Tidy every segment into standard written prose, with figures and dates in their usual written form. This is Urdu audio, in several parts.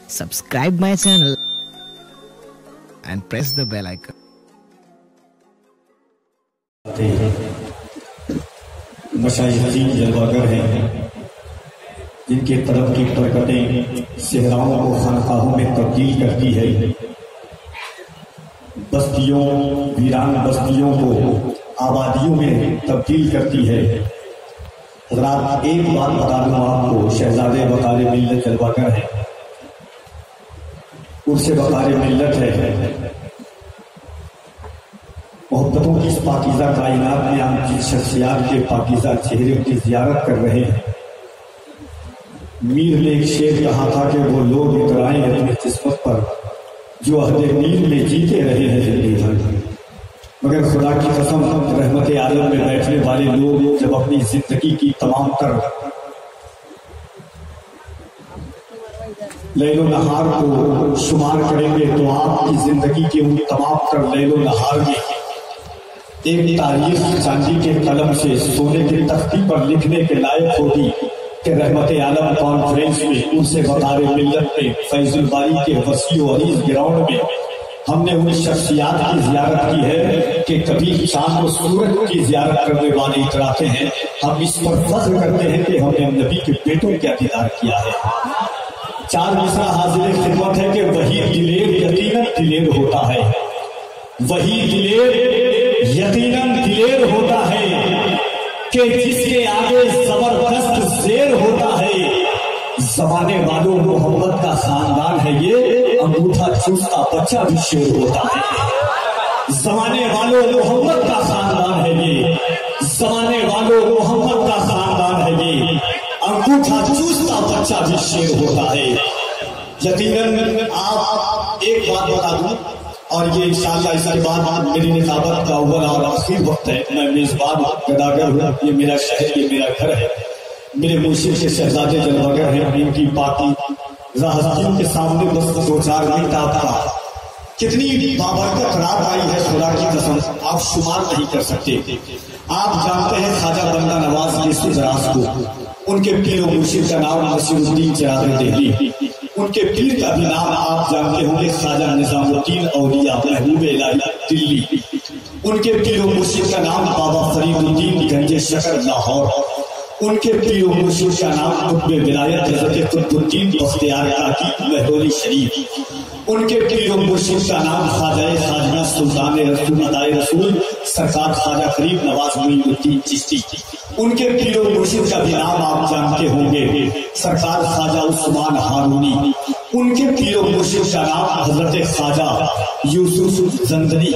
subscribe my channel and press the bell icon. مشاہدین جلوگر ہیں جن کے طلب کی برکتیں صحراؤں کو خانقاہوں میں تبدیل کرتی ہے، بستیوں ویران بستیوں کو آبادیوں میں تبدیل کرتی ہے۔ حضرات ایک بات بتا دوں آپ کو، شہزادے وقار ملت جلوگر ہیں، عرص وقار ملت ہے۔ محبتوں کی اس پاکیزہ کائنات میں آپ کی شخصیات کے پاکیزہ چہرے کی زیارت کر رہے ہیں۔ میر نے ایک شعر کہا تھا کہ وہ لوگ اترائیں اپنی قسمت پر جو عہد میر میں جیتے رہے ہیں زندگی بھر، مگر خدا کی قسم رحمت عالم میں بیٹھنے والے لوگ جب اپنی زندگی کی تمام تر لیل و نہار کو شمار کریں گے تو آپ کی زندگی کے ان تمام تر لیل و نہار میں ایک تاریخ چاندی کے قلم سے سونے کی تختی پر لکھنے کے لائق ہوگی کہ رحمت عالم کانفرنس میں عرص وقار ملت میں فیض الباری کے وسیع و عریض گراؤنڈ میں ہم نے ان شخصیات کی زیارت کی ہے کہ کبھی چاند و سورج کی زیارت کرنے والے اتراتے ہیں۔ ہم اس پر فخر کرتے ہیں کہ ہم نے نبی کے بیٹوں کا دیدار کیا ہے۔ چار مصرع حاضر خدمت ہے کہ وہی دلیر یقیناً دلیر ہوتا ہے، وہی دلیر یقیناً دلیر ہوتا ہے کہ جس کے آگے زبردست زیر ہوتا ہے۔ زمانے والوں محمد کا خاندان ہے یہ، انگوٹھا چوستا بچہ بھی شیر ہوتا ہے۔ زمانے والوں محمد کا خاندان ہے یہ، زمانے والوں محمد کا خاندان ہے یہ، انگوٹھا چوستا بچہ بھی شیر ہوتا ہے۔ یقیناً آپ ایک بات بتا دوں، اور یہ انشاءاللہ اس کے بعد میری نقابت کا اول اور آخری وقت ہے۔ میں میزبان گداگر ہوں، یہ میرا شہر، یہ میرا گھر ہے، میرے مرشد کے شہزادے جلوگر ہیں، ان کی پاکی راہدیوں کے سامنے بس دو چار منٹ آپ کا کتنی بابرکت رات آئی ہے، خدا کی قسم آپ شمار نہیں کر سکتے۔ آپ جانتے ہیں خواجہ بندہ نواز یوسف دراز کو، ان کے پیر و مرشد کا نام نصیر الدین چراغ دہلی، ان کے پیر کا بھی نام آپ جانتے ہوں گے خواجہ نظام الدین اولیاء محبوب الہی دلی، ان کے پیر و مرشد کا نام بابا فرید الدین گنج شکر لاہور، ان کے پیر و مرشد کا نام قطب ولایت حضرت قطب الدین بختیار کاکی مہرولی شریف، ان کے پیر و مرشد کا نام خواجہ خواجہ سلطان رسول ادائے رسول سرکار خواجہ قریب نواز معین الدین چشتی، ان کے پیر و مرشد کا بھی نام آپ جانتے ہوں گے سرکار خواجہ عثمان ہارونی، ان کے پیر و مرشد کا نام حضرت خواجہ یوسف زندنی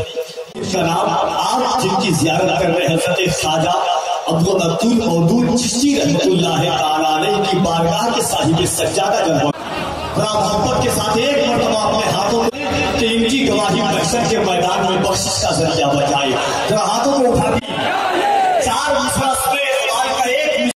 کا نام آپ جن کی زیارت کر رہے ہیں حضرت خواجہ ابو عبدال مودود چشتی رحمۃ اللہ تعالی علیہ کی بارگاہ کے صاحب سجادہ جلوہ، بڑا محبت کے ساتھ ایک مرتبہ اپنے ہاتھوں کہ ان کی گواہی محشر کے میدان میں بخشش کا ذریعہ بچائے، ذرا ہاتھوں کو اٹھا دی، چار مصرع